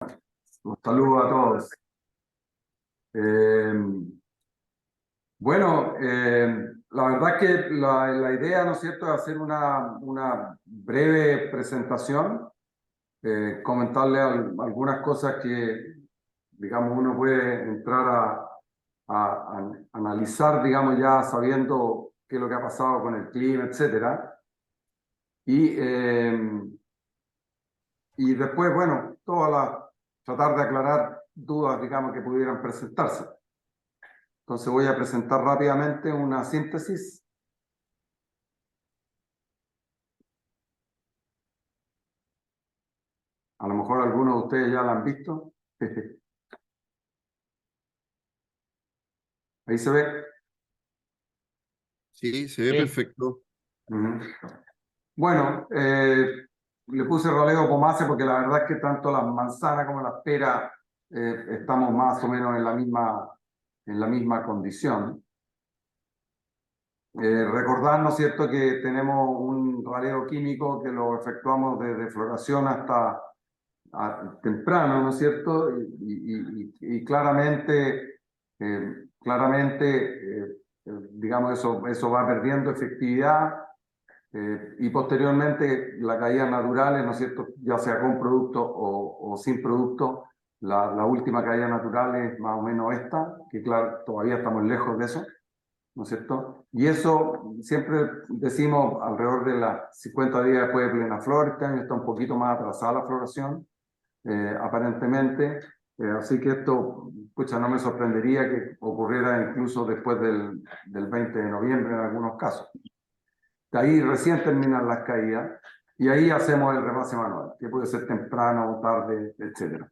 Un saludo a todos. Eh, la verdad es que la idea, ¿no es cierto?, es hacer una breve presentación, comentarle algunas cosas que, digamos, uno puede entrar a analizar, digamos, ya sabiendo qué es lo que ha pasado con el clima, etcétera. Y después, bueno, tratar de aclarar dudas, digamos, que pudieran presentarse. Entonces voy a presentar rápidamente una síntesis. A lo mejor algunos de ustedes ya la han visto. Ahí se ve. Sí, se ve perfecto. Bueno, le puse raleo pomace porque la verdad es que tanto las manzanas como las peras estamos más o menos en la misma condición. Recordar, ¿no es cierto?, que tenemos un raleo químico que lo efectuamos desde floración hasta temprano, ¿no es cierto? Y digamos, eso va perdiendo efectividad y posteriormente las caídas naturales, ¿no es cierto?, ya sea con producto o sin producto. La última caída natural es más o menos esta, que claro, todavía estamos lejos de eso, ¿no es cierto? Y eso siempre decimos alrededor de las 50 días después de plena flor. Este año está un poquito más atrasada la floración, aparentemente. Así que esto, pucha, no me sorprendería que ocurriera incluso después del 20 de noviembre en algunos casos. De ahí recién terminan las caídas y ahí hacemos el repase manual, que puede ser temprano o tarde, etc.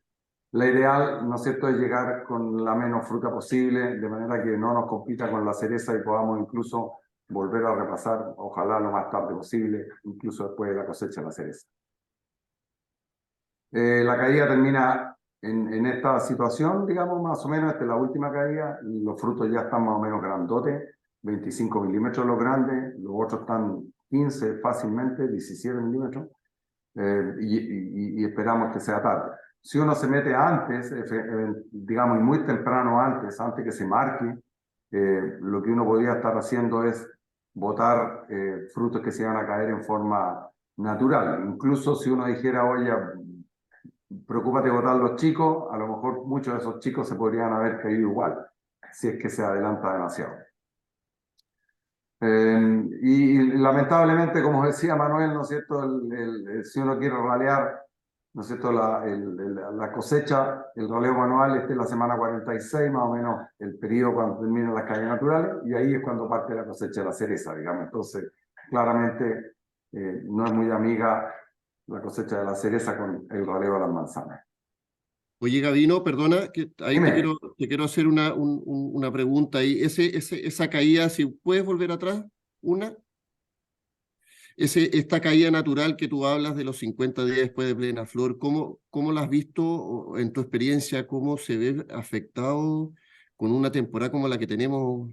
La ideal, ¿no es cierto?, es llegar con la menos fruta posible, de manera que no nos compita con la cereza y podamos incluso volver a repasar, ojalá lo más tarde posible, incluso después de la cosecha de la cereza. La caída termina en esta situación, digamos, más o menos. Esta es la última caída. Los frutos ya están más o menos grandotes, 25 milímetros los grandes, los otros están 15 fácilmente, 17 milímetros, y esperamos que sea tarde. Si uno se mete antes, digamos, muy temprano antes que se marque, lo que uno podría estar haciendo es botar frutos que se van a caer en forma natural. Incluso si uno dijera, oye, preocúpate de botar los chicos, a lo mejor muchos de esos chicos se podrían haber caído igual, si es que se adelanta demasiado. Y lamentablemente, como decía Manuel, ¿no es cierto?, si uno quiere ralear, ¿no es cierto?, la cosecha, el raleo manual es la semana 46, más o menos el periodo cuando terminan las caídas naturales, y ahí es cuando parte la cosecha de la cereza, digamos. Entonces, claramente no es muy amiga la cosecha de la cereza con el raleo de las manzanas. Oye, Gavino, perdona, que ahí Dime. te quiero hacer una pregunta ahí. Esa caída, si puedes volver atrás, esta caída natural que tú hablas de los 50 días después de plena flor, ¿cómo la has visto en tu experiencia? ¿Cómo se ve afectado con una temporada como la que tenemos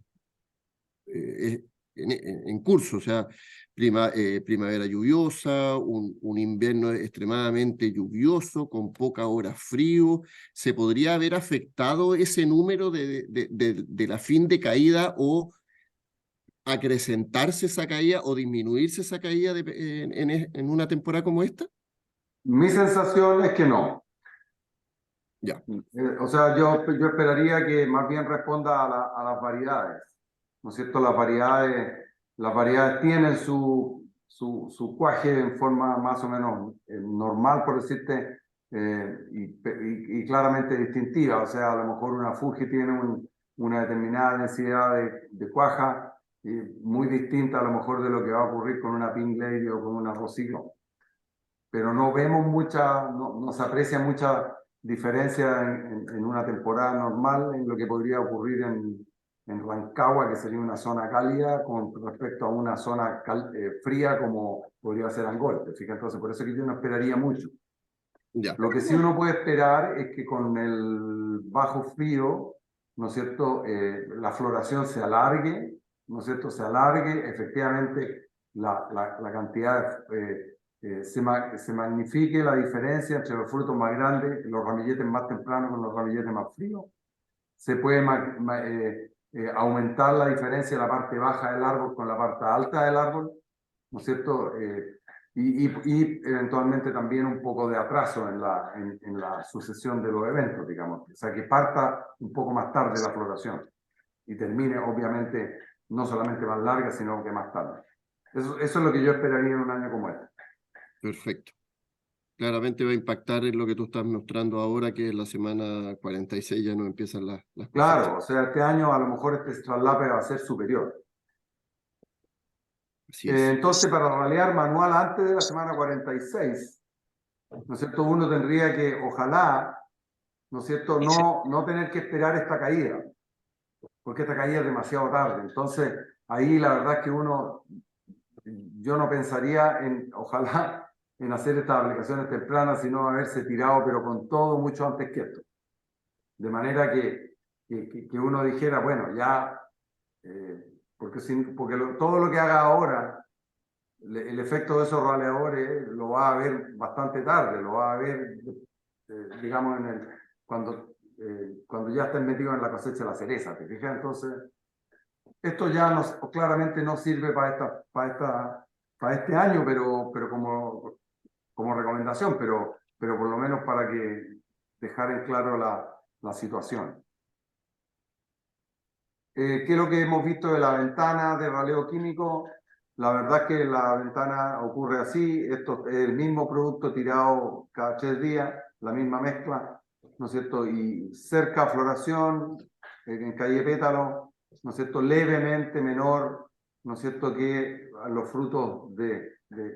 en curso? O sea, primavera lluviosa, un invierno extremadamente lluvioso, con pocas horas frío. ¿Se podría haber afectado ese número de la fin de caída o acrecentarse esa caída o disminuirse esa caída en una temporada como esta? Mi sensación es que no. Ya. O sea, yo esperaría que más bien responda a las variedades, ¿no es cierto? Las variedades tienen su cuaje en forma más o menos normal, por decirte, y claramente distintiva. O sea, a lo mejor una Fuji tiene una determinada densidad de cuaja muy distinta a lo mejor de lo que va a ocurrir con una Pink Lady o con una Rosiclo. Pero no vemos no se aprecia mucha diferencia en una temporada normal en lo que podría ocurrir en Rancagua, que sería una zona cálida, con respecto a una zona fría como podría ser Angol. Fíjate, entonces por eso que yo no esperaría mucho. Ya. Lo que sí uno puede esperar es que con el bajo frío, ¿no es cierto?, la floración se alargue, ¿no es cierto?, se alargue efectivamente la cantidad se magnifique la diferencia entre los frutos más grandes, los ramilletes más tempranos con los ramilletes más fríos. Se puede aumentar la diferencia de la parte baja del árbol con la parte alta del árbol, ¿no es cierto? Y eventualmente también un poco de atraso en la sucesión de los eventos, digamos. O sea, que parta un poco más tarde la floración y termine, obviamente, no solamente más larga, sino que más tarde. Eso es lo que yo esperaría en un año como este. Perfecto. Claramente va a impactar en lo que tú estás mostrando ahora, que en la semana 46 ya no empiezan las cosechas. Claro, o sea, este año a lo mejor este traslape va a ser superior. Así es. Entonces, para ralear manual antes de la semana 46, ¿no es cierto? Uno tendría que, ojalá, ¿no es cierto?, no tener que esperar esta caída, porque esta caída es demasiado tarde. Entonces, ahí la verdad es que yo no pensaría ojalá, en hacer estas aplicaciones tempranas, sino haberse tirado, pero con todo mucho antes que esto. De manera que uno dijera, bueno, ya, porque todo lo que haga ahora, el efecto de esos raleadores lo va a ver bastante tarde, lo va a ver, digamos, cuando ya estén metidos en la cosecha de la cereza, ¿te fijas? Entonces, esto ya claramente no sirve para este año, pero como recomendación, pero por lo menos para que dejar en claro la situación. ¿Qué es lo que hemos visto de la ventana de raleo químico? La verdad es que la ventana ocurre así, esto es el mismo producto tirado cada 3 días, la misma mezcla, ¿no es cierto? Y cerca floración, en calle pétalo, ¿no es cierto? Levemente menor, ¿no es cierto? Que los frutos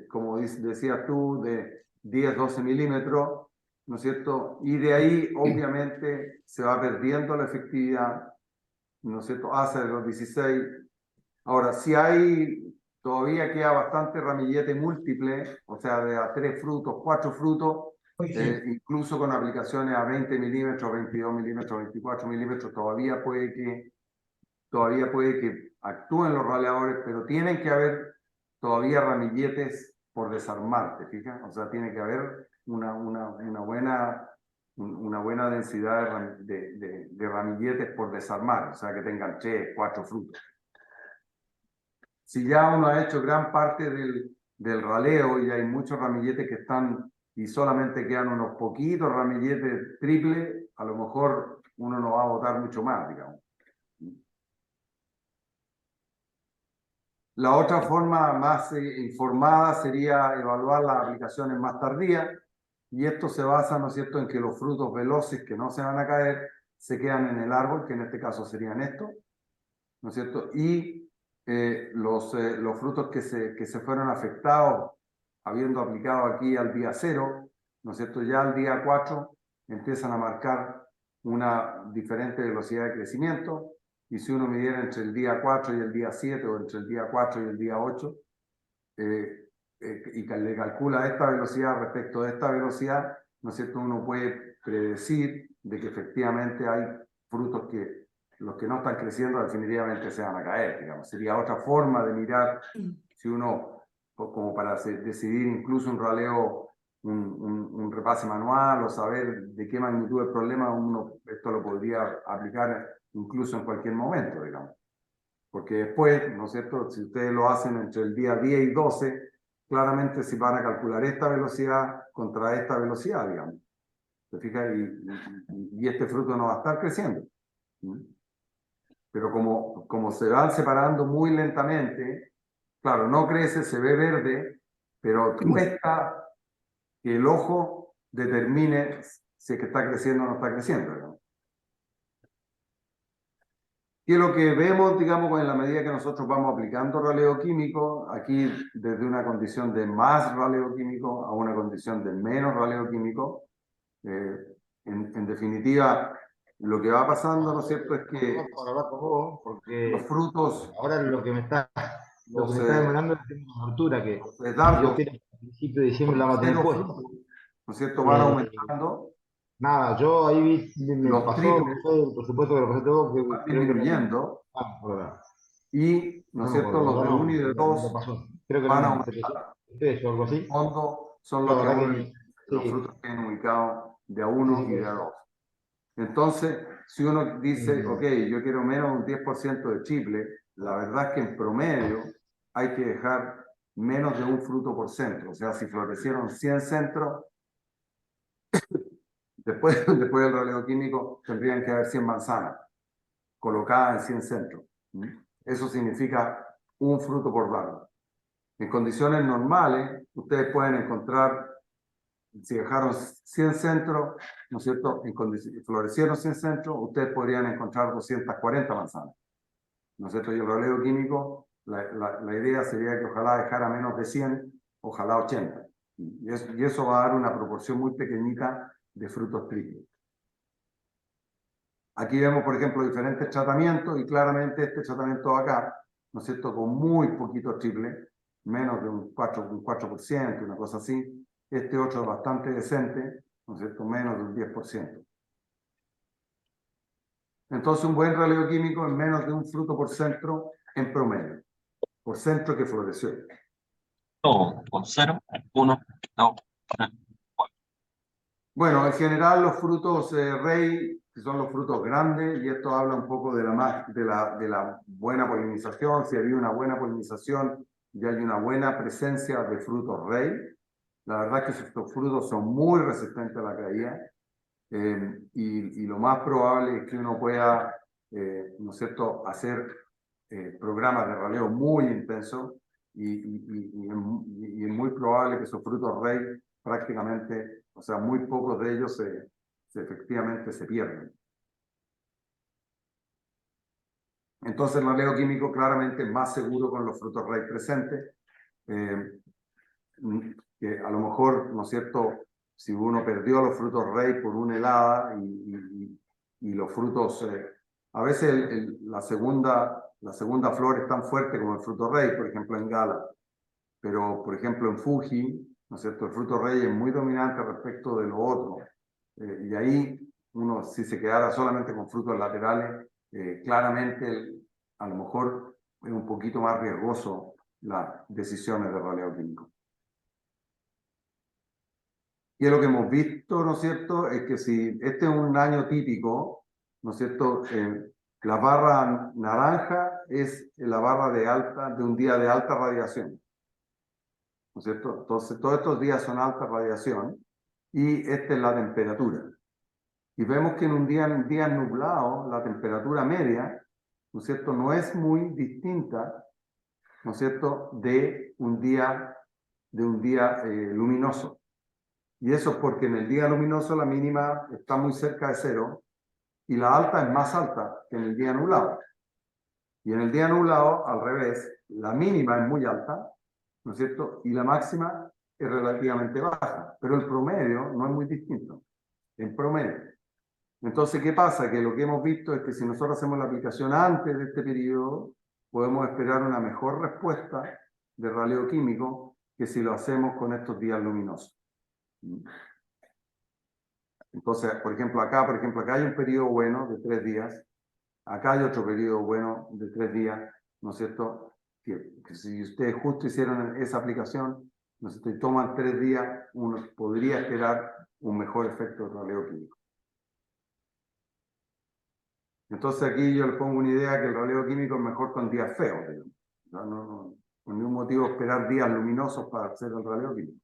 como decías tú, de 10-12 milímetros, ¿no es cierto? Y de ahí, obviamente, se va perdiendo la efectividad, ¿no es cierto?, hace los 16. Ahora, si todavía queda bastante ramillete múltiple, o sea, de a 3 frutos, 4 frutos, incluso con aplicaciones a 20 milímetros, 22 milímetros, 24 milímetros, todavía puede que actúen los raleadores, pero tienen que haber todavía ramilletes por desarmar, ¿te fijas? O sea, tiene que haber una buena densidad de ramilletes por desarmar, o sea, que tengan 3, 4 frutos. Si ya uno ha hecho gran parte del raleo y hay muchos ramilletes que están y solamente quedan unos poquitos ramilletes triple, a lo mejor uno no va a botar mucho más, digamos. La otra forma más informada sería evaluar las aplicaciones más tardías, y esto se basa, ¿no es cierto?, en que los frutos veloces que no se van a caer se quedan en el árbol, que en este caso serían estos, ¿no es cierto? Y los frutos que se fueron afectados, habiendo aplicado aquí al día 0, ¿no es cierto?, ya al día 4 empiezan a marcar una diferente velocidad de crecimiento, y si uno midiera entre el día 4 y el día 7, o entre el día 4 y el día 8, y le calcula esta velocidad respecto de esta velocidad, ¿no es cierto?, uno puede predecir de que efectivamente hay frutos que los que no están creciendo definitivamente se van a caer, digamos. Sería otra forma de mirar, si uno, como para decidir incluso un raleo, un repase manual, o saber de qué magnitud del problema, esto lo podría aplicar incluso en cualquier momento, digamos. Porque después, ¿no es cierto?, si ustedes lo hacen entre el día 10 y 12, claramente se van a calcular esta velocidad contra esta velocidad, digamos. ¿Te fijas? Y este fruto no va a estar creciendo. Pero como se van separando muy lentamente, claro, no crece, se ve verde, pero cuesta que el ojo determine si es que está creciendo o no está creciendo, ¿no? Y lo que vemos, digamos, en la medida que nosotros vamos aplicando raleo químico, aquí desde una condición de más raleo químico a una condición de menos raleo químico, en definitiva, lo que va pasando, ¿no es cierto?, es que los frutos, ahora lo que me está demandando es una altura que dardos, yo quiero al principio de diciembre la maté puesta. ¿no es cierto?, van aumentando. Nada, yo ahí me Los pasó, triples por supuesto que lo pasé todo, que van creo que disminuyendo. y, ¿no es cierto?, los de 1 y de 2 Creo que van a eran aumentar. 7 o algo así. En fondo son La los de verdad 1 que los sí, frutos que vienen ubicados de a 1 y de a 2. Entonces, si uno dice, ok, yo quiero menos de un 10% de chiple, la verdad es que en promedio hay que dejar menos de un fruto por centro. O sea, si florecieron 100 centros, después del raleo químico tendrían que haber 100 manzanas colocadas en 100 centros. Eso significa un fruto por barra. En condiciones normales, ustedes pueden encontrar, si dejaron 100 centros, ¿no es cierto?, florecieron 100 centros, ustedes podrían encontrar 240 manzanas, ¿no es cierto? Y el raleo químico, la idea sería que ojalá dejara menos de 100, ojalá 80. Y eso va a dar una proporción muy pequeñita de frutos triples. Aquí vemos, por ejemplo, diferentes tratamientos y claramente este tratamiento acá, ¿no es cierto?, con muy poquito triple, menos de un 4%, una cosa así. Este otro es bastante decente, ¿no es cierto?, menos de un 10%. Entonces, un buen raleo químico es menos de un fruto por centro en promedio, por centro que floreció. Todo, con 0, 1, 2, 3. Bueno, en general los frutos rey, que son los frutos grandes, y esto habla un poco de la buena polinización. Si había una buena polinización y hay una buena presencia de frutos rey, la verdad es que estos frutos son muy resistentes a la caída, y lo más probable es que uno pueda, ¿no es cierto?, hacer programas de raleo muy intensos, y es muy probable que esos frutos rey prácticamente, o sea, muy pocos de ellos efectivamente se pierden. Entonces el raleo químico claramente es más seguro con los frutos rey presentes, que a lo mejor, ¿no es cierto?, si uno perdió los frutos rey por una helada y los frutos, a veces la segunda flor es tan fuerte como el fruto rey, por ejemplo en Gala, pero por ejemplo en Fuji, ¿no es cierto?, el fruto rey es muy dominante respecto de lo otro, y ahí uno, si se quedara solamente con frutos laterales, claramente a lo mejor es un poquito más riesgoso las decisiones de raleo químico. Y lo que hemos visto, ¿no es cierto?, es que si este es un año típico, ¿no es cierto?, la barra naranja es la barra de un día de alta radiación, ¿no es cierto? Entonces, todos estos días son alta radiación y esta es la temperatura. Y vemos que en un día nublado, la temperatura media, ¿no es cierto?, no es muy distinta, ¿no es cierto?, de un día luminoso. Y eso es porque en el día luminoso la mínima está muy cerca de cero y la alta es más alta que en el día nublado. Y en el día nublado, al revés, la mínima es muy alta, ¿no es cierto?, y la máxima es relativamente baja, pero el promedio no es muy distinto, en promedio. Entonces, ¿qué pasa? Que lo que hemos visto es que si nosotros hacemos la aplicación antes de este periodo, podemos esperar una mejor respuesta de raleo químico que si lo hacemos con estos días luminosos. Entonces, por ejemplo, acá hay un periodo bueno de 3 días, acá hay otro periodo bueno de 3 días, ¿no es cierto? Que si ustedes justo hicieron esa aplicación, ¿no es cierto?, y toman 3 días, uno podría esperar un mejor efecto de raleo químico. Entonces aquí yo les pongo una idea que el raleo químico es mejor con días feos, digamos. No, con ningún motivo esperar días luminosos para hacer el raleo químico.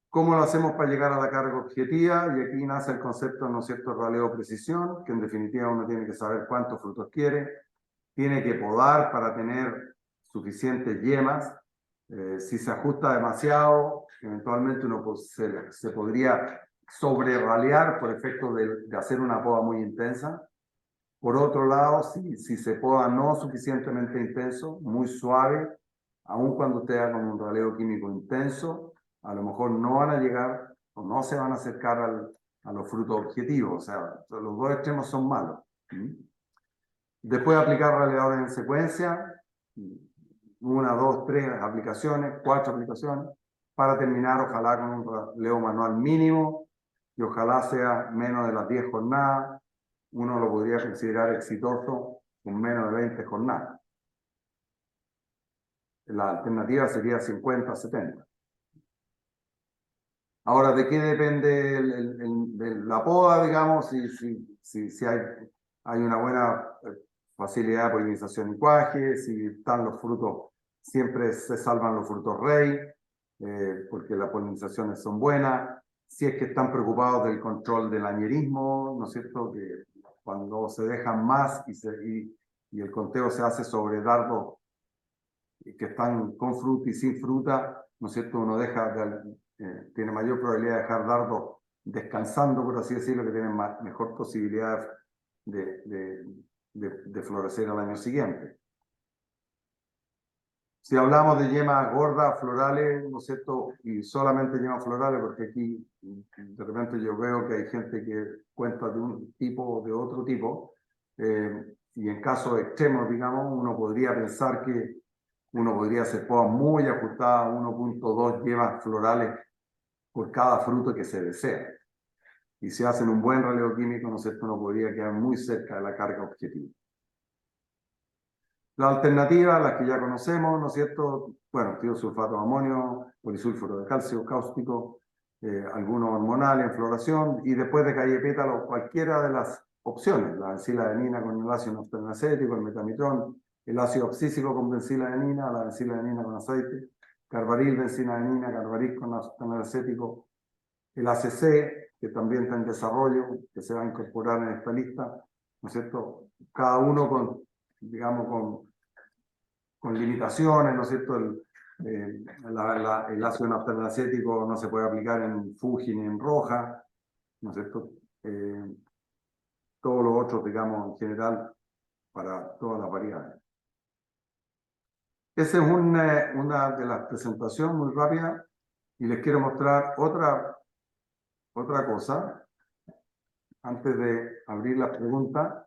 ¿Cómo lo hacemos para llegar a la carga objetiva? Y aquí nace el concepto, ¿no es cierto?, raleo precisión, que en definitiva uno tiene que saber cuántos frutos quiere, tiene que podar para tener suficientes yemas. Si se ajusta demasiado, eventualmente uno se podría sobre-ralear por efecto de hacer una poda muy intensa. Por otro lado, si se poda no suficientemente intenso, muy suave, aun cuando usted haga un raleo químico intenso, a lo mejor no van a llegar o no se van a acercar a los frutos objetivos. O sea, los dos extremos son malos. Después aplicar raleadores en secuencia, 1, 2, 3 aplicaciones, 4 aplicaciones, para terminar ojalá con un raleo manual mínimo, y ojalá sea menos de las 10 jornadas. Uno lo podría considerar exitoso con menos de 20 jornadas. La alternativa sería 50-70. Ahora, ¿de qué depende de la poda, digamos? Si hay una buena facilidad de polinización y cuaje, si están los frutos, siempre se salvan los frutos rey, porque las polinizaciones son buenas. Si es que están preocupados del control del añerismo, ¿no es cierto? Que cuando se dejan más y el conteo se hace sobre dardos que están con fruta y sin fruta, ¿no es cierto? Uno tiene mayor probabilidad de dejar dardos descansando, por así decirlo, que tienen mejor posibilidad de florecer al año siguiente. Si hablamos de yemas gordas, florales, ¿no es cierto? Y solamente yemas florales, porque aquí de repente yo veo que hay gente que cuenta de un tipo o de otro tipo, y en casos extremos, digamos, uno podría pensar que uno podría hacer podas muy ajustadas, 1.2 yemas florales por cada fruto que se desea. Y si hacen un buen relevo químico, ¿no es cierto?, uno podría quedar muy cerca de la carga objetiva. La alternativa, las que ya conocemos, ¿no es cierto? Bueno, tiosulfato de amonio, polisulfuro de calcio, cáustico, algunos hormonales en floración, y después de calle pétalo, cualquiera de las opciones, la benciladenina con el ácido naftalacético, el metamitrón, el ácido oxísico con benciladenina, la benciladenina con aceite, carbaril, benciladenina, carbaril con naftalacético, el ACC, que también está en desarrollo, que se va a incorporar en esta lista, ¿no es cierto? Cada uno con, digamos, con limitaciones, ¿no es cierto? El ácido naftalacético no se puede aplicar en Fuji ni en roja, ¿no es cierto? Todos los otros, digamos, en general, para todas las variedades. Esa es una de las presentaciones muy rápidas, y les quiero mostrar otra cosa antes de abrir las preguntas.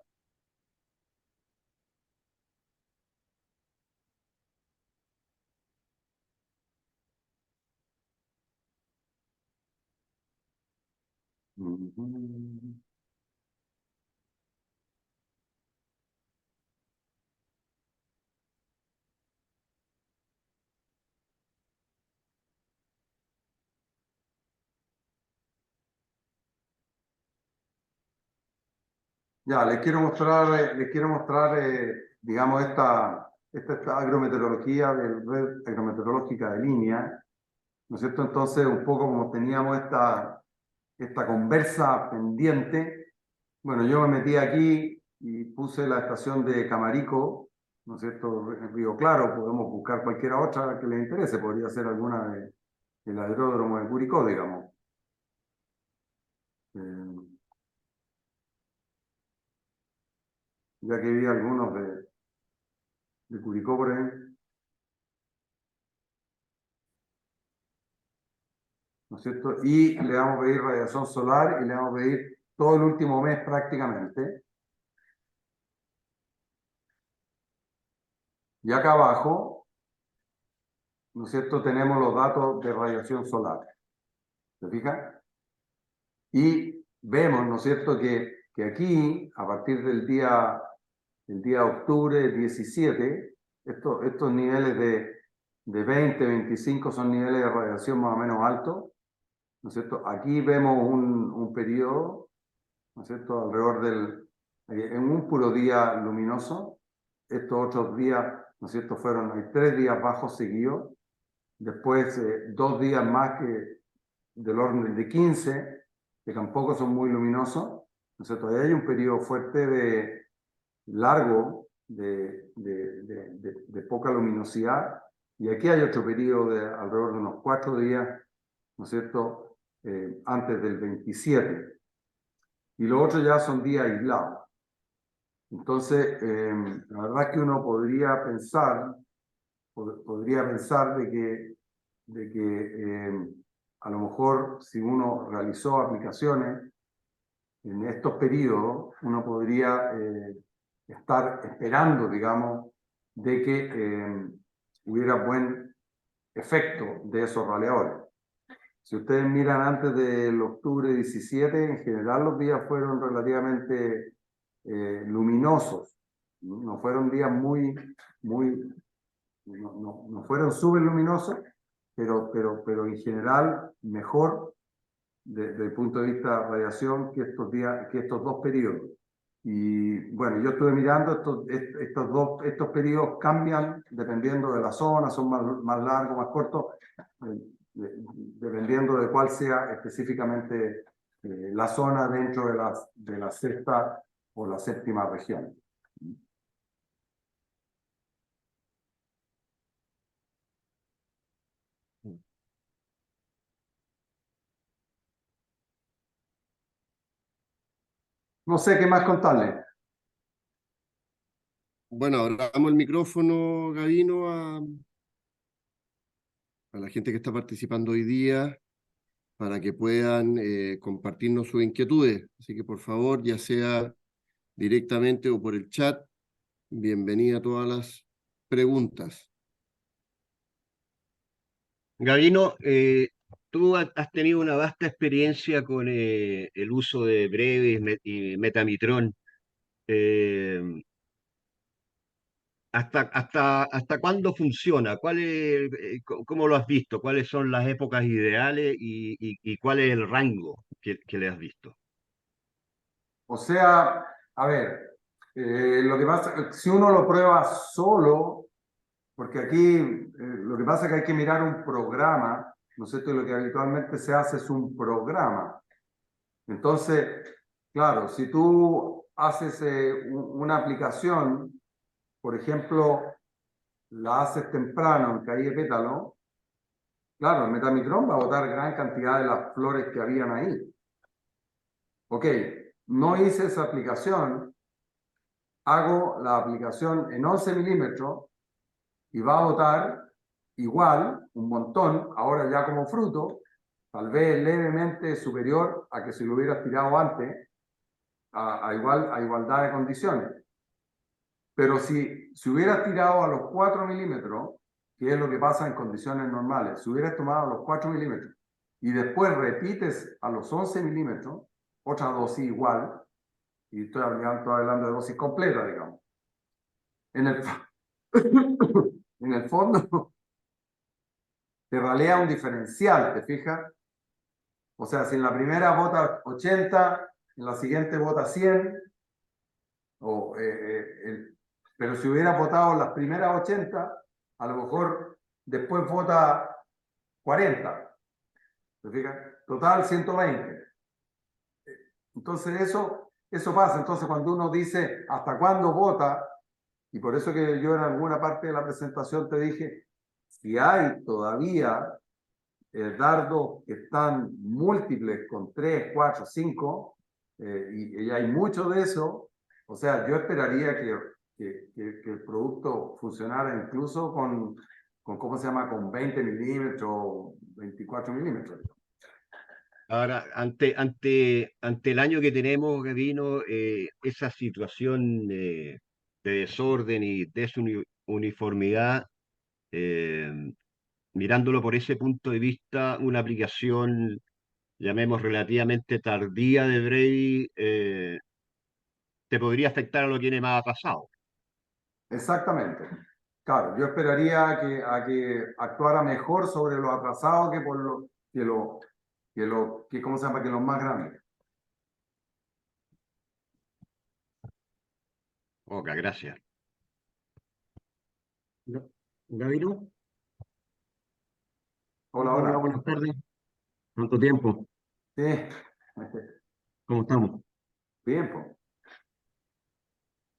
Ya, les quiero mostrar, digamos, esta agrometeorología del red agrometeorológica de línea, ¿no es cierto? Entonces, un poco como teníamos esta conversa pendiente, bueno, yo me metí aquí y puse la estación de Camarico, ¿no es cierto? En Río Claro, podemos buscar cualquiera otra que les interese, podría ser alguna del aeródromo de Curicó, digamos. Ya que vi algunos de Curicó por ahí. ¿No es cierto? Y le vamos a pedir radiación solar y le vamos a pedir todo el último mes prácticamente. Y acá abajo, ¿no es cierto?, tenemos los datos de radiación solar. ¿Se fijan? Y vemos, ¿no es cierto?, que aquí, a partir del día de octubre 17, estos niveles de 20, 25 son niveles de radiación más o menos altos, ¿no es cierto? Aquí vemos un periodo, ¿no es cierto?, alrededor en un puro día luminoso. Estos otros días, ¿no es cierto?, hay 3 días bajos seguidos, después 2 días más que del orden de 15, que tampoco son muy luminosos, ¿no es cierto? Ahí hay un periodo fuerte largo de poca luminosidad, y aquí hay otro periodo de alrededor de unos 4 días, ¿no es cierto?, antes del 27, y los otros ya son días aislados. Entonces, la verdad es que uno podría pensar de que a lo mejor si uno realizó aplicaciones en estos periodos, uno podría estar esperando, digamos, de que hubiera buen efecto de esos raleadores. Si ustedes miran antes del octubre 17, en general los días fueron relativamente luminosos, No fueron días no fueron súper luminosos, pero en general mejor desde el punto de vista de radiación que estos dos periodos. Y bueno, yo estuve mirando, estos periodos cambian dependiendo de la zona, son más largos, más cortos, dependiendo de cuál sea específicamente la zona dentro de la sexta o la séptima región. No sé qué más contarle. Bueno, ahora damos el micrófono, Gabino, a la gente que está participando hoy día para que puedan compartirnos sus inquietudes. Así que por favor, ya sea directamente o por el chat, bienvenida a todas las preguntas. Gabino, tú has tenido una vasta experiencia con el uso de Brevis y Metamitrón. Eh, ¿Hasta cuándo funciona? ¿Cómo lo has visto? ¿Cuáles son las épocas ideales y cuál es el rango que le has visto? O sea, a ver, lo que pasa, si uno lo prueba solo, porque aquí lo que pasa es que hay que mirar un programa, ¿no es cierto? Y lo que habitualmente se hace es un programa. Entonces, claro, si tú haces una aplicación, por ejemplo, la haces temprano en calle Pétalo, claro, el Metamitrón va a botar gran cantidad de las flores que habían ahí. Ok, no hice esa aplicación, hago la aplicación en 11 milímetros y va a botar igual, un montón, ahora ya como fruto, tal vez levemente superior a que si lo hubieras tirado antes, a igualdad de condiciones. Pero si hubieras tirado a los 4 milímetros, que es lo que pasa en condiciones normales, si hubieras tomado los 4 milímetros y después repites a los 11 milímetros, otra dosis igual, y estoy hablando de dosis completa, digamos. En el fondo, te ralea un diferencial, ¿te fijas? O sea, si en la primera vota 80, en la siguiente vota 100, pero si hubiera votado las primeras 80, a lo mejor después vota 40. ¿Te fijas? Total 120. Entonces eso pasa. Entonces cuando uno dice hasta cuándo vota, y por eso que yo en alguna parte de la presentación te dije, si hay todavía dardos que están múltiples con 3, 4, 5, y hay mucho de eso, o sea, yo esperaría que el producto funcionara incluso con, ¿cómo se llama? Con 20 milímetros, 24 milímetros. Ahora, ante el año que tenemos, Gabino, esa situación de desorden y desuniformidad, mirándolo por ese punto de vista, una aplicación, llamemos relativamente tardía de Brady, te podría afectar a lo que viene más atrasado. Exactamente. Claro, yo esperaría a que actuara mejor sobre lo atrasado que por ¿cómo se llama? Que los más grandes. Ok, gracias. Gabino, Hola, hola, hola. buenas tardes. ¿Cuánto tiempo? Sí. ¿Cómo estamos? Bien, pues.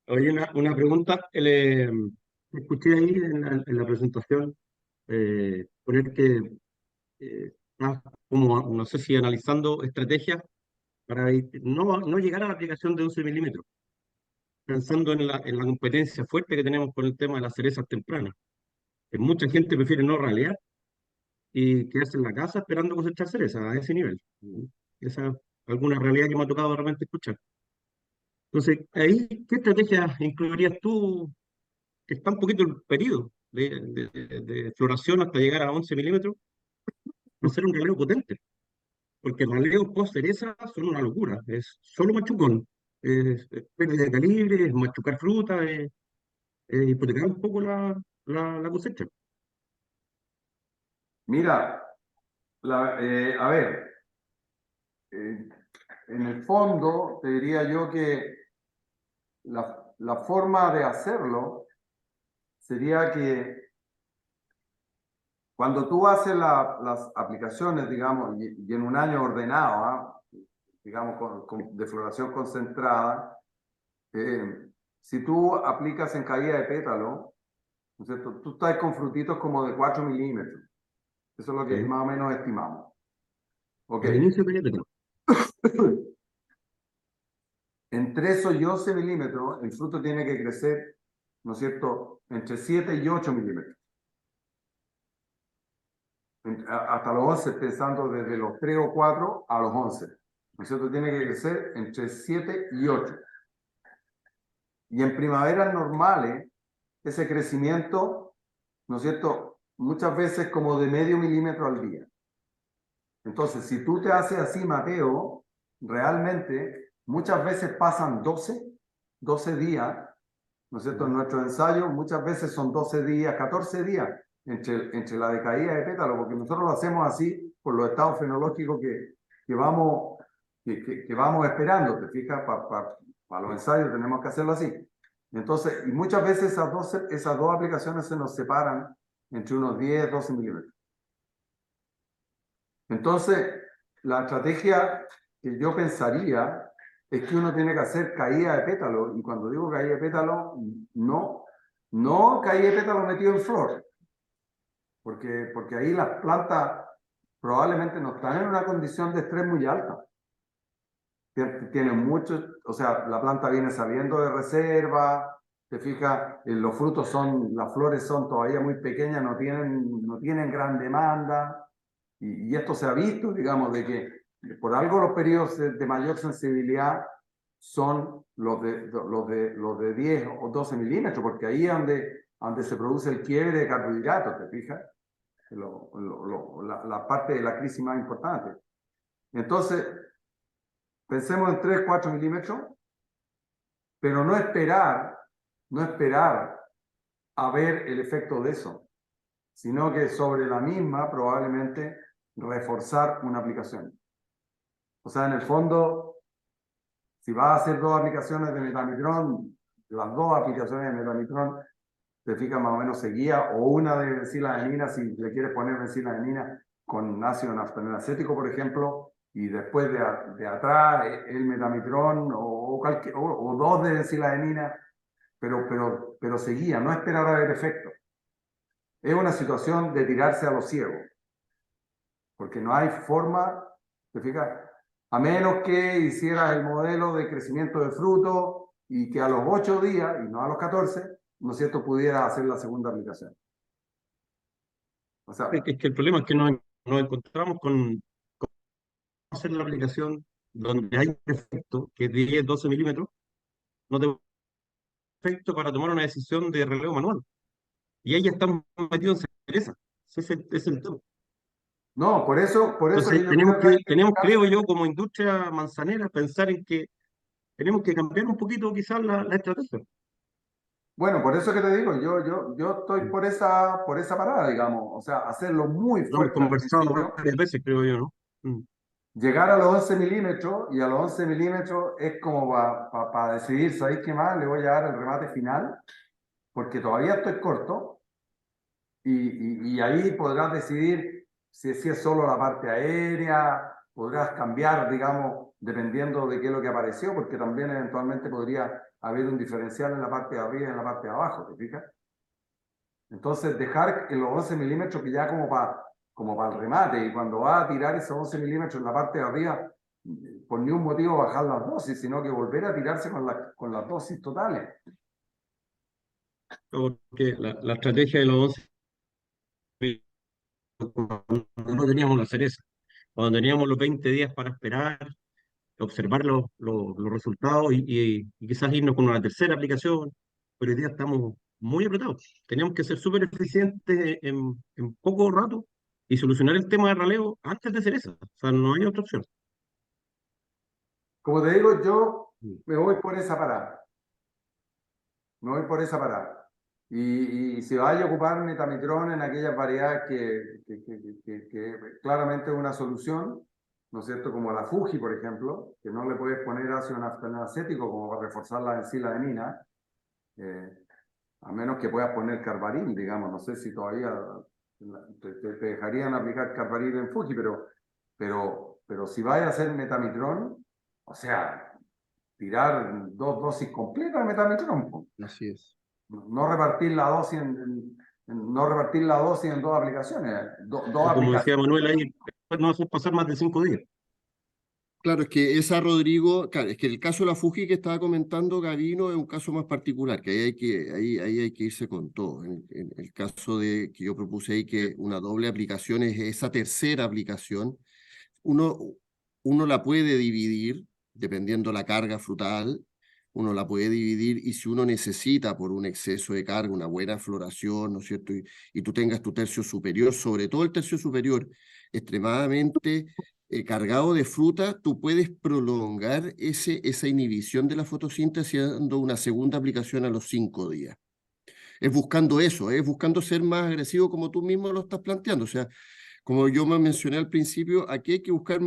Oye, una pregunta. Escuché ahí en la presentación poner que estás como, no sé si analizando estrategias para no llegar a la aplicación de 11 milímetros, pensando en la competencia fuerte que tenemos con el tema de las cerezas tempranas. Que mucha gente prefiere no ralear y quedarse en la casa esperando cosechar cerezas a ese nivel. Esa es alguna realidad que me ha tocado de repente escuchar. Entonces, ahí, ¿qué estrategia incluirías tú? Que está un poquito el periodo de floración hasta llegar a 11 milímetros, no ser un raleo potente, porque raleos post cereza son una locura, es solo machucón, pérdida de calibre, es machucar fruta, hipotecar un poco la cosecha. Mira, a ver, en el fondo te diría yo que la forma de hacerlo sería que cuando tú haces las aplicaciones, digamos, y en un año ordenado, digamos, de floración concentrada, si tú aplicas en caída de pétalo, ¿no es cierto? Tú estás con frutitos como de 4 milímetros. Eso es lo que ¿Sí? más o menos estimamos. Ok. Al inicio de pétalo. Entre esos y 11 milímetros, el fruto tiene que crecer, ¿no es cierto?, entre 7 y 8 milímetros. Hasta los 11, pensando desde los 3 o 4 a los 11. ¿No es cierto? Tiene que crecer entre 7 y 8. Y en primaveras normales, ese crecimiento, ¿no es cierto?, muchas veces como de medio milímetro al día. Entonces, si tú te haces así, Mateo, realmente muchas veces pasan 12 días, ¿no es cierto? En nuestro ensayo muchas veces son 12 días, 14 días entre la decaída de pétalo, porque nosotros lo hacemos así por los estados fenológicos que vamos esperando, ¿te fijas? Para los ensayos tenemos que hacerlo así. Entonces, y muchas veces esas dos aplicaciones se nos separan entre unos 10, 12 milímetros. Entonces, la estrategia que yo pensaría es que uno tiene que hacer caída de pétalo, y cuando digo caída de pétalo, no caída de pétalo metido en flor, porque ahí las plantas probablemente no están en una condición de estrés muy alta. Tienen mucho, o sea, la planta viene saliendo de reserva, te fijas, los frutos las flores son todavía muy pequeñas, no tienen gran demanda. Y esto se ha visto, digamos, de que por algo los periodos de mayor sensibilidad son los de 10 o 12 milímetros, porque ahí es donde se produce el quiebre de carbohidratos, ¿te fijas? La parte de la crisis más importante. Entonces, pensemos en 3, 4 milímetros, pero no esperar a ver el efecto de eso, sino que sobre la misma probablemente reforzar una aplicación. O sea, en el fondo, si vas a hacer dos aplicaciones de metamitrón, las dos aplicaciones de metamitrón, te fijas más o menos seguía, o una de benciladenina, si le quieres poner benciladenina con ácido naftaleno por ejemplo, y después de atrás el metamitrón o dos de benciladenina, pero seguía, no esperar a ver efecto. Es una situación de tirarse a lo ciego, porque no hay forma, ¿te fijas? A menos que hicieras el modelo de crecimiento de fruto y que a los 8 días, y no a los 14, ¿no es cierto?, pudieras hacer la segunda aplicación. O sea, Es que el problema es que nos encontramos con hacer la aplicación donde hay un efecto que es 10, 12 milímetros, no te efecto para tomar una decisión de relevo manual. Y ahí ya estamos metidos en cereza. Ese es el tema. no, por eso que Entonces, yo creo que hay que tenemos, creo enfocarse. yo, como industria manzanera, pensar en que tenemos que cambiar un poquito quizás la estrategia. Bueno, por eso que te digo, yo estoy por esa parada, digamos. O sea, hacerlo muy Lo hemos fuerte al conversado principio. varias veces, creo yo, ¿no? Llegar a los 11 milímetros, y a los 11 milímetros es como para decidir, ¿sabéis qué más? Le voy a dar el remate final, porque todavía estoy corto, y ahí podrás decidir si es solo la parte aérea, podrás cambiar, digamos, dependiendo de qué es lo que apareció, porque también eventualmente podría haber un diferencial en la parte de arriba y en la parte de abajo, ¿te fijas? Entonces, dejar en los 11 milímetros que ya como para el remate, y cuando va a tirar esos 11 milímetros en la parte de arriba, por ningún motivo bajar las dosis, sino que volver a tirarse con las dosis totales. Porque la estrategia de los 11 cuando no teníamos la cereza, cuando teníamos los 20 días para esperar, observar los resultados y quizás irnos con una tercera aplicación, pero hoy día estamos muy apretados. Tenemos que ser súper eficientes en poco rato y solucionar el tema de relevo antes de cereza. O sea, no hay otra opción. Como te digo, yo me voy por esa parada. Me voy por esa parada. Y si vaya a ocupar metamitrón en aquellas variedades que claramente es una solución, ¿no es cierto? Como la Fuji, por ejemplo, que no le puedes poner ácido naftaleno-acético como para reforzar la enciladenina, a menos que puedas poner carbaryl, digamos. No sé si todavía te dejarían aplicar carbaryl en Fuji, pero si vaya a hacer metamitrón, o sea, tirar 2 dosis completas de metamitrón, po. Así es. No repartir la dosis no repartir la dosis en 2 aplicaciones, dos Como aplicaciones. decía Manuel ahí, después no hacer pasar más de 5 días. Claro, es que esa Rodrigo, claro, es que el caso de la Fuji que estaba comentando Gavino es un caso más particular, que ahí hay que irse con todo. En el caso de que yo propuse ahí que una doble aplicación es esa tercera aplicación, uno la puede dividir, dependiendo la carga frutal, uno la puede dividir y si uno necesita por un exceso de carga, una buena floración, ¿no es cierto? Y tú tengas tu tercio superior, sobre todo el tercio superior, extremadamente cargado de fruta, tú puedes prolongar esa inhibición de la fotosíntesis dando una segunda aplicación a los 5 días. Es buscando eso, es buscando ser más agresivo como tú mismo lo estás planteando. O sea, como yo me mencioné al principio, aquí hay que buscar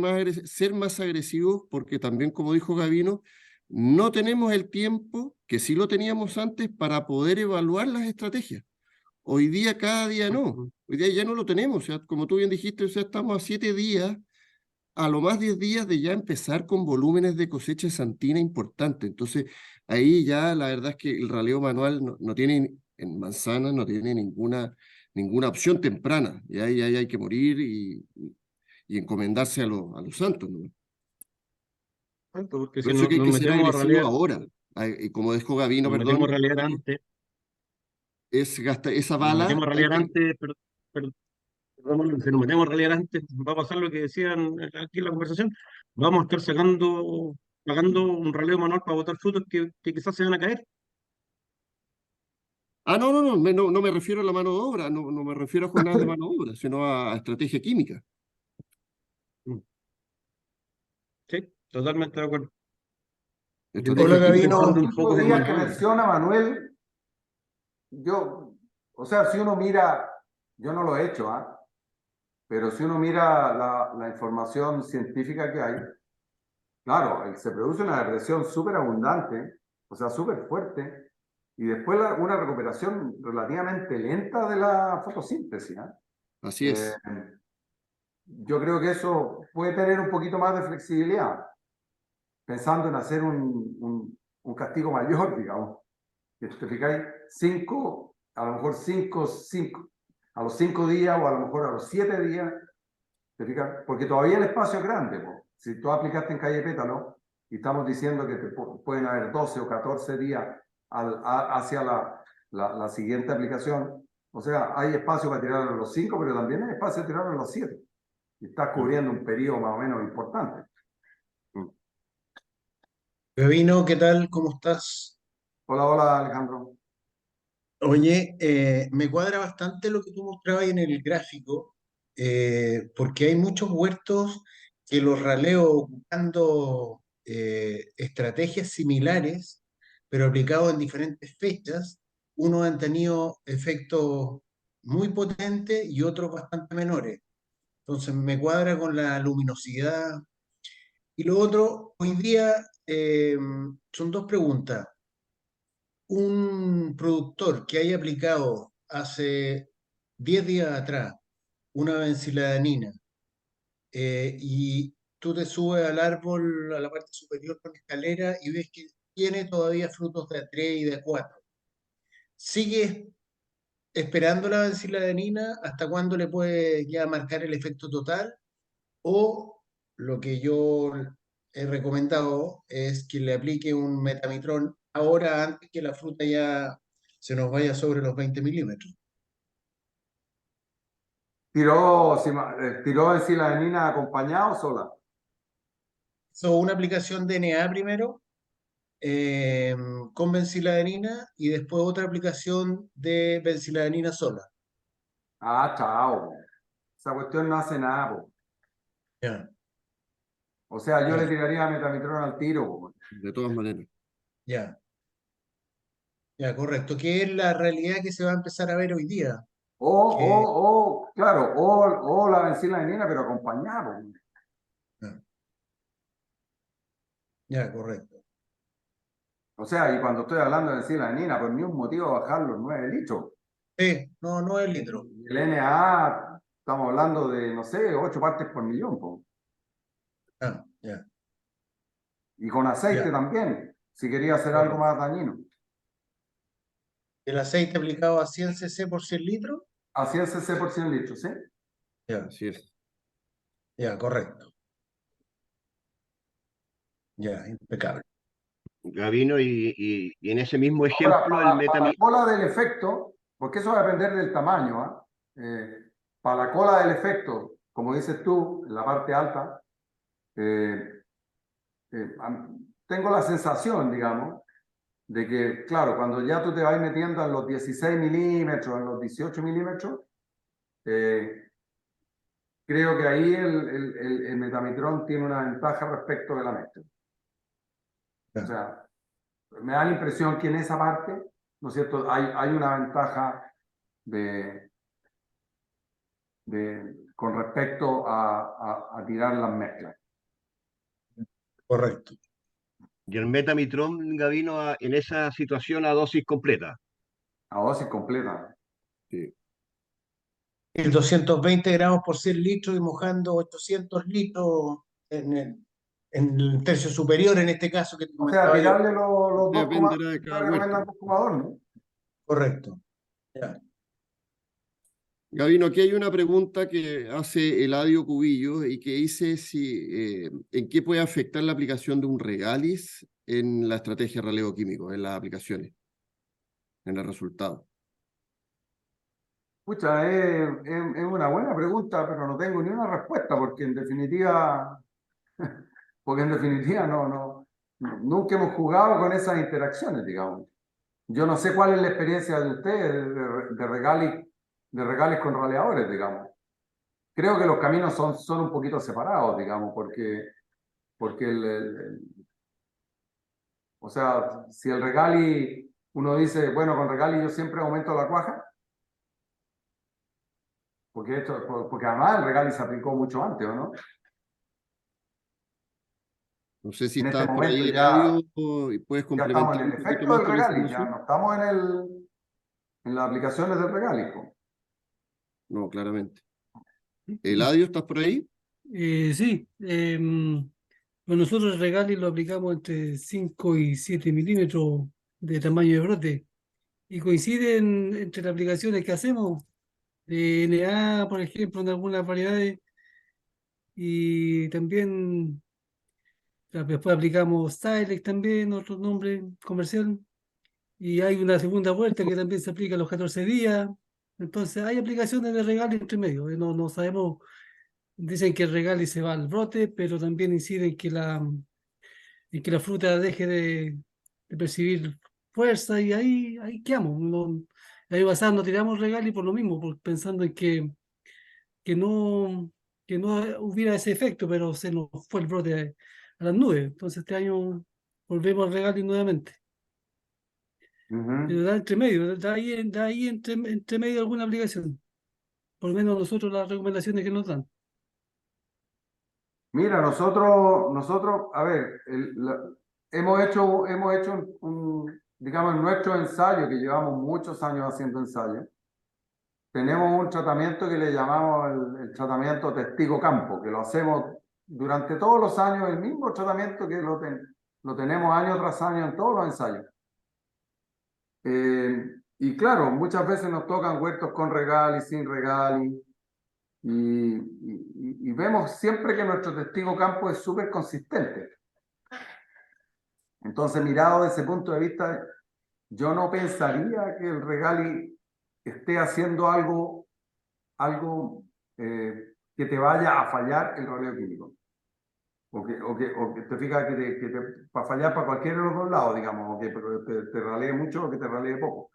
ser más agresivos porque también, como dijo Gavino, no tenemos el tiempo que sí lo teníamos antes para poder evaluar las estrategias. Hoy día, cada día no. Hoy día ya no lo tenemos. O sea, como tú bien dijiste, o sea, estamos a 7 días, a lo más 10 días de ya empezar con volúmenes de cosecha santina importantes. Entonces, ahí ya la verdad es que el raleo manual no tiene, en manzana, no tiene ninguna opción temprana. Y ahí hay que morir y encomendarse a los santos, ¿no? Porque Por si eso que hay nos que ser metemos a agresivo ralear, ahora. Y como dijo Gavino, nos metemos a perdón, ralear antes, es gastar esa si nos bala, metemos a hay ralear que... antes, si nos metemos a ralear antes, va a pasar lo que decían aquí en la conversación, vamos a estar pagando un raleo manual para botar frutos que quizás se van a caer. no me refiero a la mano de obra, no me refiero a jornadas de mano de obra, sino a estrategia química. Sí, totalmente de acuerdo. Yo creo que Estrategia Hola, aquí química. Gavino. pensando Los un 5 poco en días mano que de obra. menciona Manuel, o sea, si uno mira, yo no lo he hecho, pero si uno mira la información científica que hay, claro, se produce una depresión súper abundante, o sea, súper fuerte, y después una recuperación relativamente lenta de la fotosíntesis. Así es. Yo creo que eso puede tener un poquito más de flexibilidad, pensando en hacer un castigo mayor, digamos. Que te fijáis, a lo mejor a los 5 días o a lo mejor a los 7 días, ¿te fijas? Porque todavía el espacio es grande, po. Si tú aplicaste en calle pétalo y estamos diciendo que pueden haber 12 o 14 días hacia la siguiente aplicación, o sea, hay espacio para tirarlo en los 5, pero también hay espacio para tirarlo en los 7. Y estás cubriendo un periodo más o menos importante. Gavino, ¿qué tal? ¿Cómo estás? Hola, hola, Alejandro. Oye, me cuadra bastante lo que tú mostrabas ahí en el gráfico, porque hay muchos huertos que los raleo buscando estrategias similares, pero aplicados en diferentes fechas. Unos han tenido efectos muy potentes y otros bastante menores. Entonces me cuadra con la luminosidad. Y lo otro, hoy día son dos preguntas. Un productor que haya aplicado hace 10 días atrás una benciladanina y tú te subes al árbol, a la parte superior con escalera y ves que tiene todavía frutos de A3 y de A4. ¿Sigues esperando la benciladanina hasta cuándo le puede ya marcar el efecto total? O lo que yo he recomendado es que le aplique un metamitrón ahora antes que la fruta ya se nos vaya sobre los 20 milímetros. ¿Tiró en silanina acompañado o sola? Hizo una aplicación de NA primero eh, con benciladenina y después otra aplicación de benciladenina sola. Ah, chao. Esa cuestión no hace nada, po. Ya. O sea, yo Ya. le tiraría metamitrón al tiro, po. De todas maneras. Ya, ya, correcto. Que es la realidad que se va a empezar a ver hoy día. Que, Claro, o la bencilamina, pero acompañado. ah, ya, correcto. O sea, y cuando estoy hablando de bencilamina, por ni un motivo bajar los 9 litros. Sí, no, no es el litro. El NA, estamos hablando de, no sé, 8 partes por millón, po. Ah, ya, Y con aceite ya, también, si quería hacer algo correcto. más dañino. El aceite aplicado a 100 cc por 100 litros. A 100 cc por 100 litros, ¿sí? Ya, Así es. ya, correcto. Ya, impecable. Gavino, y en ese mismo Ahora, ejemplo, el para la cola del efecto, porque eso va a depender del tamaño, ¿ah? Para la cola del efecto, como dices tú, en la parte alta, eh, tengo la sensación, digamos, de que, claro, cuando ya tú te vas metiendo en los 16 milímetros, en los 18 milímetros, eh, creo que ahí el metamitrón tiene una ventaja respecto de la mezcla. O sea, me da la impresión que en esa parte, ¿no es cierto?, hay una ventaja con respecto a tirar las mezclas. Correcto. y el metamitrón, Gavino, en esa situación a dosis completa. A dosis completa. Sí. El 220 gramos por 100 litros y mojando 800 litros en el tercio superior, en este caso que te O sea, comentaba yo. tirarle los 2, Dependerá de ustedes cada huerto. recomiendan 2,2, ¿no? Correcto. Ya. Gavino, aquí hay una pregunta que hace Eladio Cubillo y que dice si, en qué puede afectar la aplicación de un regalis en la estrategia de raleo químico, en las aplicaciones, en el resultado. Pucha, es una buena pregunta, pero no tengo ni una respuesta, porque en definitiva nunca hemos jugado con esas interacciones, digamos. Yo no sé cuál es la experiencia de ustedes de regales con raleadores, digamos. Creo que los caminos son un poquito separados, digamos, porque o sea, si el regali, uno dice, bueno, con regali yo siempre aumento la cuaja, porque además el regali se aplicó mucho antes, ¿o no? No sé si En este estás por momento ahí, ya, Eladio, y puedes ya estamos complementar en un el poquito efecto más del con la regali, ya información. no estamos en las aplicaciones del regali, po. No, claramente. Eladio, ¿estás por ahí? Sí, bueno, nosotros el regali lo aplicamos entre 5 y 7 milímetros de tamaño de brote y coinciden entre las aplicaciones que hacemos de NA, por ejemplo, en algunas variedades y también después aplicamos Silex también, otro nombre comercial, y hay una segunda vuelta que también se aplica a los 14 días. Entonces hay aplicaciones de regali entre medio, no sabemos. Dicen que el regali se va al brote, pero también inciden en que la fruta deje de percibir fuerza y ahí quedamos. No, el año pasado no tiramos regali por lo mismo, pensando en que no, que no hubiera ese efecto, pero se nos fue el brote a las nubes. Entonces este año volvemos al regali nuevamente. Pero Ujú. da entre medio, da ahí entre medio alguna aplicación. Por lo menos nosotros las recomendaciones que nos dan. Mira, nosotros, a ver, hemos hecho digamos, en nuestro ensayo, que llevamos muchos años haciendo ensayos, tenemos un tratamiento que le llamamos el tratamiento testigo campo, que lo hacemos durante todos los años, el mismo tratamiento que lo tenemos año tras año en todos los ensayos. Y claro, muchas veces nos tocan huertos con regali, sin regali, y vemos siempre que nuestro testigo campo es súper consistente. Entonces, mirado desde ese punto de vista, yo no pensaría que el regali esté haciendo algo que te vaya a fallar el raleo químico. O que te fijas para fallar para cualquiera de los dos lados, digamos, o que te ralee mucho o que te ralee poco.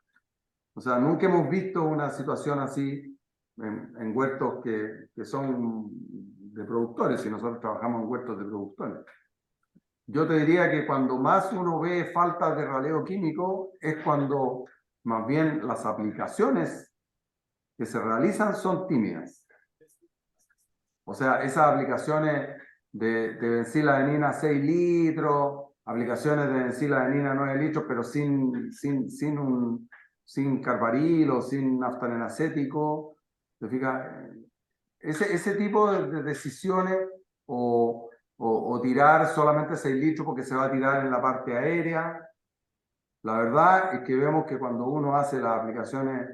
O sea, nunca hemos visto una situación así en huertos que son de productores, si nosotros trabajamos en huertos de productores. Yo te diría que cuando más uno ve falta de raleo químico es cuando más bien las aplicaciones que se realizan son tímidas. O sea, esas aplicaciones de benciladenina 6 litros, aplicaciones de benciladenina 9 litros, pero sin carbarilo, sin naftalenacético. ¿Te fijas? Ese tipo de decisiones o tirar solamente 6 litros porque se va a tirar en la parte aérea. La verdad es que vemos que cuando uno hace las aplicaciones,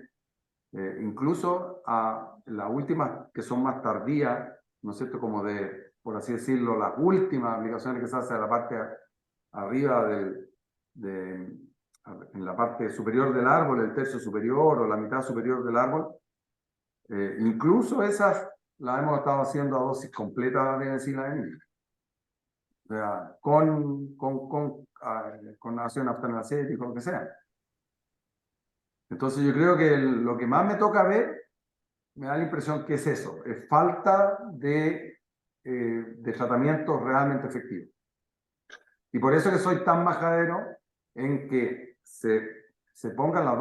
incluso a las últimas que son más tardías, ¿no es cierto? Como por así decirlo, las últimas aplicaciones que se hacen a la parte arriba en la parte superior del árbol, el tercio superior o la mitad superior del árbol, incluso esas las hemos estado haciendo a dosis completa de benciladenina. O sea, con ácido naftalacético, lo que sea. Entonces yo creo que lo que más me toca ver, me da la impresión que es eso, es falta de tratamientos realmente efectivos. Y por eso que soy tan majadero en que se pongan las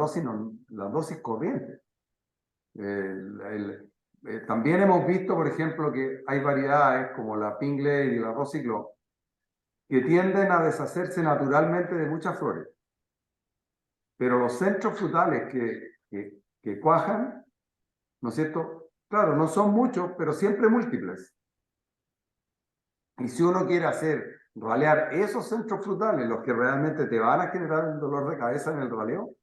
dosis corrientes. También hemos visto, por ejemplo, que hay variedades como la Pink Lady y la Rosiclo que tienden a deshacerse naturalmente de muchas flores. Pero los centros frutales que cuajan, ¿no es cierto? Claro, no son muchos, pero siempre múltiples. Y si uno quiere ralear esos centros frutales, los que realmente te van a generar un dolor de cabeza en el raleo,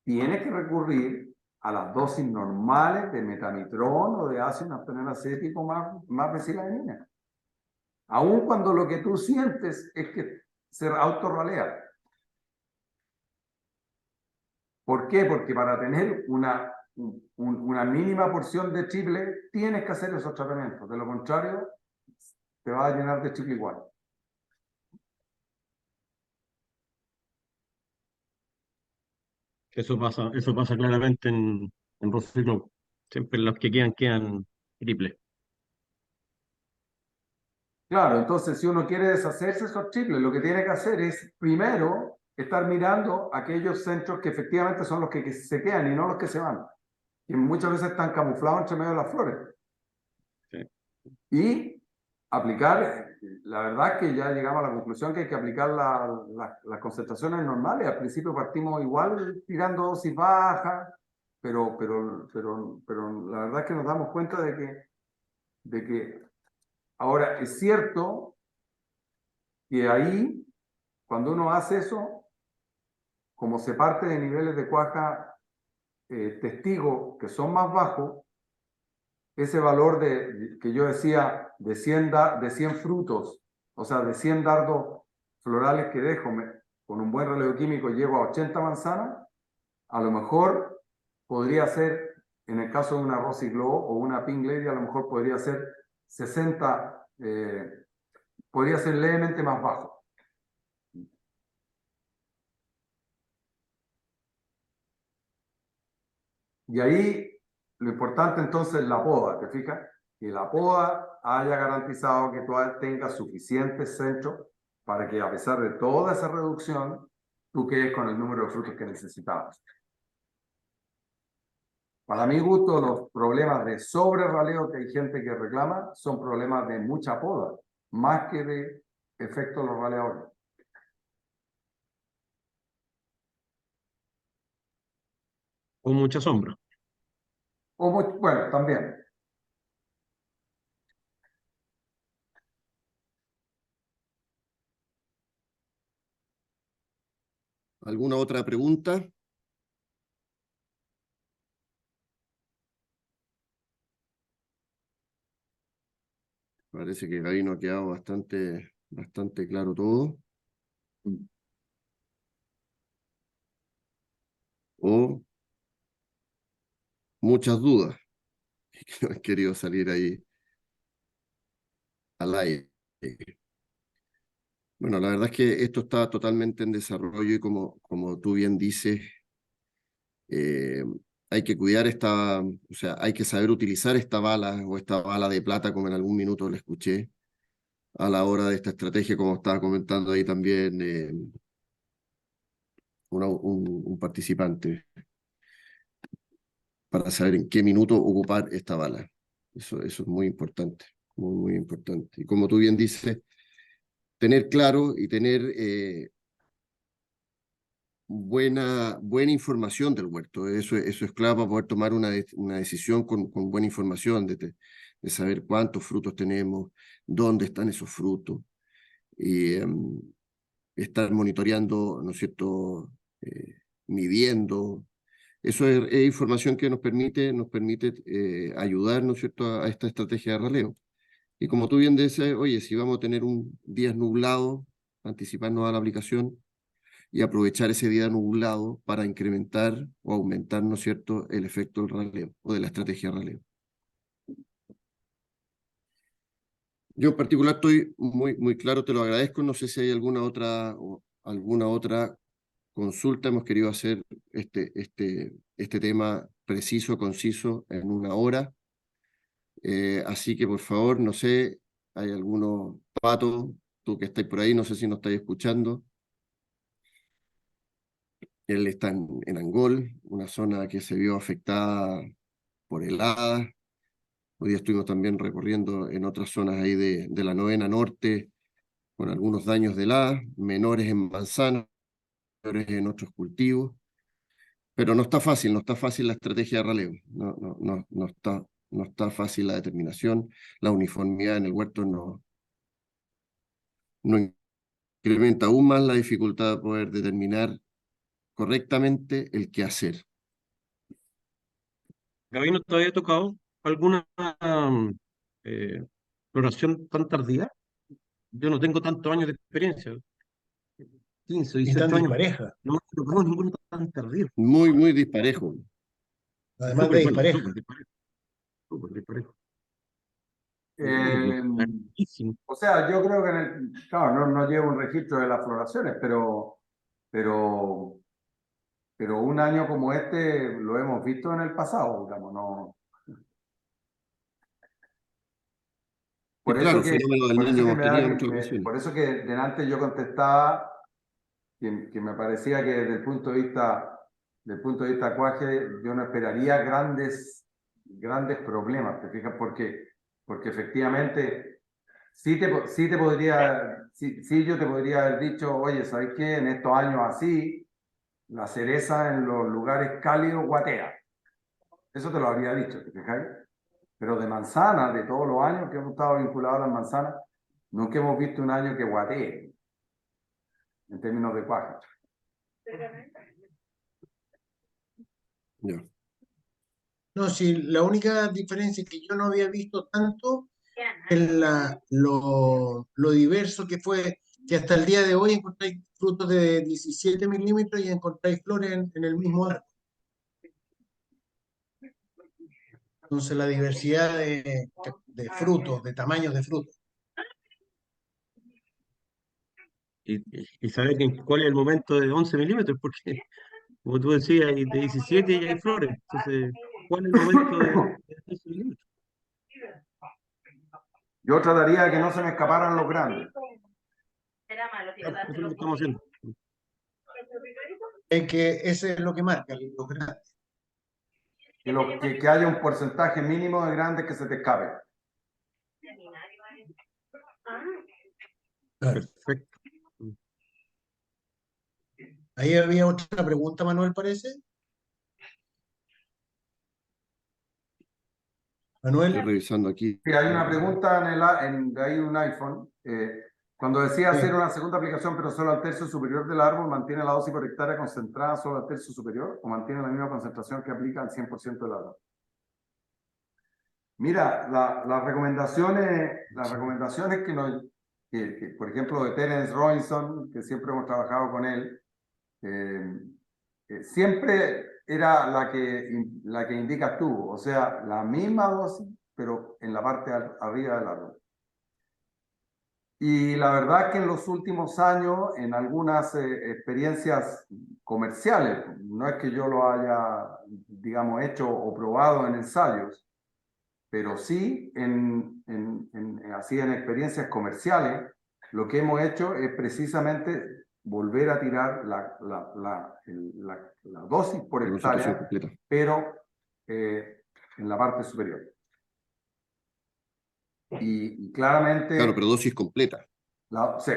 tienes que recurrir a las dosis normales de metamitrón o de ácido naftaleno más benciladenina. Aun cuando lo que tú sientes es que se autorralea. ¿Por qué? Porque para tener una mínima porción de chicle tienes que hacer esos tratamientos. De lo contrario, te va a llenar de chicle igual. Eso pasa claramente en Rosiclo. Siempre los que quedan triple. Claro, entonces si uno quiere deshacerse de esos chiples, lo que tiene que hacer es primero estar mirando aquellos centros que efectivamente son los que se quedan y no los que se van. Y muchas veces están camuflados entre medio de las flores. Sí. Y aplicar, la verdad es que ya llegamos a la conclusión que hay que aplicar las concentraciones normales. Al principio partimos igual tirando dosis bajas, pero la verdad es que nos damos cuenta de que ahora es cierto que ahí, cuando uno hace eso, como se parte de niveles de cuaja testigo que son más bajos, ese valor que yo decía de 100 frutos, o sea, de 100 dardos florales que dejo, con un buen relevo químico llego a 80 manzanas, a lo mejor podría ser, en el caso de una Rosy Glow o una Pink Lady, a lo mejor podría ser 60, podría ser levemente más bajo. Y ahí lo importante entonces es la poda, ¿te fijas? Que la poda haya garantizado que tú tengas suficientes centros para que a pesar de toda esa reducción, tú quedes con el número de frutos que necesitabas. Para mi gusto, los problemas de sobrerraleo que hay gente que reclama son problemas de mucha poda, más que de efecto de los raleadores. Con mucha sombra. Bueno, también. ¿Alguna otra pregunta? Parece que ahí nos ha quedado bastante claro todo. O muchas dudas que no han querido salir ahí al aire. Bueno, la verdad es que esto está totalmente en desarrollo y como tú bien dices, hay que cuidar esta, o sea, hay que saber utilizar esta bala o esta bala de plata, como en algún minuto le escuché, a la hora de esta estrategia, como estaba comentando ahí también un participante, para saber en qué minuto ocupar esta bala. Eso es muy importante, muy, muy importante. Y como tú bien dices, tener claro y tener buena información del huerto. Eso es clave para poder tomar una decisión con buena información, de saber cuántos frutos tenemos, dónde están esos frutos, y estar monitoreando, ¿no es cierto?, midiendo. Eso es información que nos permite ayudar, ¿no es cierto?, a esta estrategia de raleo. Y como tú bien dices, oye, si vamos a tener un día nublado, anticiparnos a la aplicación y aprovechar ese día nublado para incrementar o aumentar, ¿no es cierto?, el efecto del raleo o de la estrategia de raleo. Yo en particular estoy muy claro, te lo agradezco. No sé si hay alguna otra consulta. Hemos querido hacer este tema preciso, conciso, en una hora. Así que, por favor, no sé, hay algunos Pato, tú que estáis por ahí, no sé si nos estáis escuchando. Él está en Angol, una zona que se vio afectada por heladas. Hoy día estuvimos también recorriendo en otras zonas ahí de la Novena Norte, con algunos daños de heladas, menores en manzanas, mayores en otros cultivos. Pero no está fácil la estrategia de raleo. No está fácil la determinación. La uniformidad en el huerto no incrementa aún más la dificultad de poder determinar correctamente el qué hacer. Gabino, ¿te había tocado alguna eh, floración tan tardía? Yo no tengo tantos años de experiencia, 15, Y tan 18 años. dispareja, No me tocó ninguno tan tardío. Muy disparejo. además de dispareja. Súper disparejo. Eh, Larguísimo. o sea, yo creo que claro, no llevo un registro de las floraciones, pero un año como este lo hemos visto en el pasado, digamos, no. Y claro, el fenómeno del niño hemos tenido en muchas ocasiones. por eso que delante yo contestaba que me parecía que desde el punto de vista acuaje, yo no esperaría grandes problemas, ¿te fijas? Porque efectivamente sí yo te podría haber dicho, oye, ¿sabes qué? En estos años así, la cereza en los lugares cálidos guatea. Eso te lo habría dicho, ¿te fijáis? Pero de manzana, de todos los años que hemos estado vinculados a las manzanas, nunca hemos visto un año que guatee, en términos de cuaje. Ya. No, sí, la única diferencia es que yo no había visto tanto en lo diverso que fue, que hasta el día de hoy encontráis frutos de 17 milímetros y encontráis flores en el mismo árbol. Entonces la diversidad de frutos, de tamaños de frutos. Y saber cuál es el momento de 11 milímetros, porque como tú decías, de 17 y hay flores. Entonces, ¿cuál es el momento de 11 milímetros? Yo trataría de que no se me escaparan los grandes. Claro, eso es lo que estamos haciendo. Es que ese es lo que marca los grandes. Que haya un porcentaje mínimo de grandes que se te escape. Perfecto. Ahí había otra pregunta, Manuel, parece. Manuel. Estoy revisando aquí. Sí, hay una pregunta hay un iPhone. Cuando decía hacer una segunda aplicación, pero solo al tercio superior del árbol, ¿mantiene la dosis por hectárea concentrada solo al tercio superior o mantiene la misma concentración que aplica al 100% del árbol? Mira, las recomendaciones que, por ejemplo, de Terence Robinson, que siempre hemos trabajado con él, siempre era la que indicas tú, o sea, la misma dosis, pero en la parte arriba del árbol. Y la verdad es que en los últimos años, en algunas experiencias comerciales, no es que yo lo haya, digamos, hecho o probado en ensayos, pero sí así en experiencias comerciales, lo que hemos hecho es precisamente volver a tirar la dosis por La concentración hectárea, completa. pero en la parte superior. Y claramente... Claro, pero dosis completa. Sí,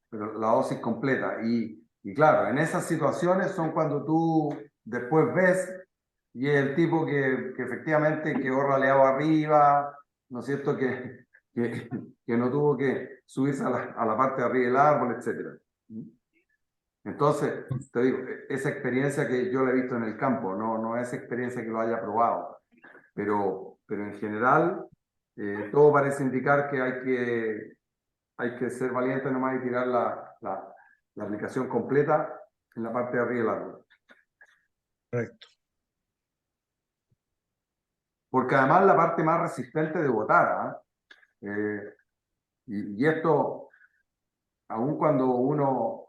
pero la dosis completa. Y claro, en esas situaciones son cuando tú después ves y es el tipo que efectivamente quedó raleado arriba, ¿no es cierto? Que no tuvo que subirse a la parte de arriba del árbol, etc. Entonces, te digo, esa experiencia que yo la he visto en el campo, no es experiencia que lo haya probado, pero en general todo parece indicar que hay que ser valiente nomás y tirar la aplicación completa en la parte de arriba del árbol. Correcto. Porque además la parte más resistente de botar, y esto, aun cuando uno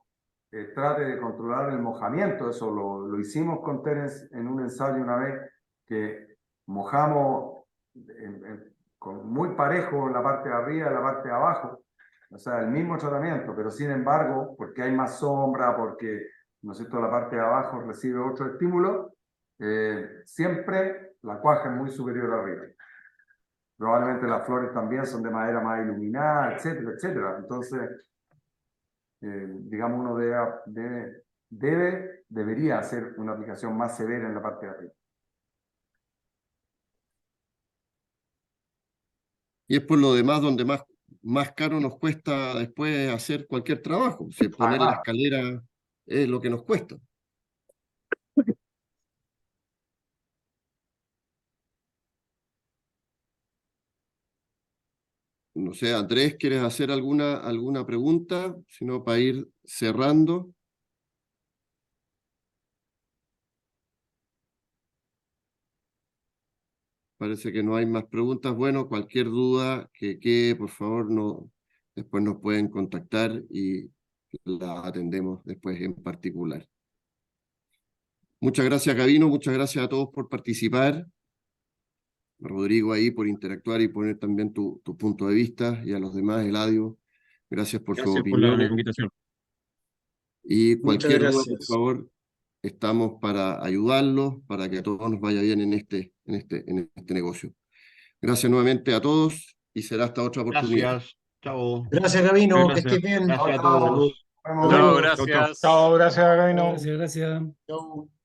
trate de controlar el mojamiento, eso lo hicimos con Terence en un ensayo una vez, que mojamos con muy parejo en la parte de arriba y la parte de abajo, o sea, el mismo tratamiento, pero sin embargo, porque hay más sombra, porque, ¿no es cierto?, la parte de abajo recibe otro estímulo, siempre la cuaja es muy superior arriba. Probablemente las flores también son de madera más iluminada, etcétera, etcétera. Entonces, digamos, uno debería hacer una aplicación más severa en la parte de arriba. Y es por lo demás donde más caro nos cuesta después hacer cualquier trabajo. Si poner la escalera es lo que nos cuesta. No sé, Andrés, ¿quieres hacer alguna pregunta? Si no, para ir cerrando. Parece que no hay más preguntas. Bueno, cualquier duda que quede, por favor, después nos pueden contactar y la atendemos después en particular. Muchas gracias, Gabino. Muchas gracias a todos por participar. Rodrigo ahí por interactuar y poner también tu punto de vista, y a los demás, Eladio, gracias por sus Gracias por la opiniones. invitación. Y Muchas cualquier duda, por gracias. favor, estamos para ayudarlos, para que a todos nos vaya bien en este negocio. Gracias nuevamente a todos y será hasta otra oportunidad. Gracias. Chao. Gracias, Gabino, que Gracias. estés bien. Gracias a todos. Saludos. Chao, Chao, chao. gracias. Chao, gracias, Gabino. Gracias, gracias. Chau.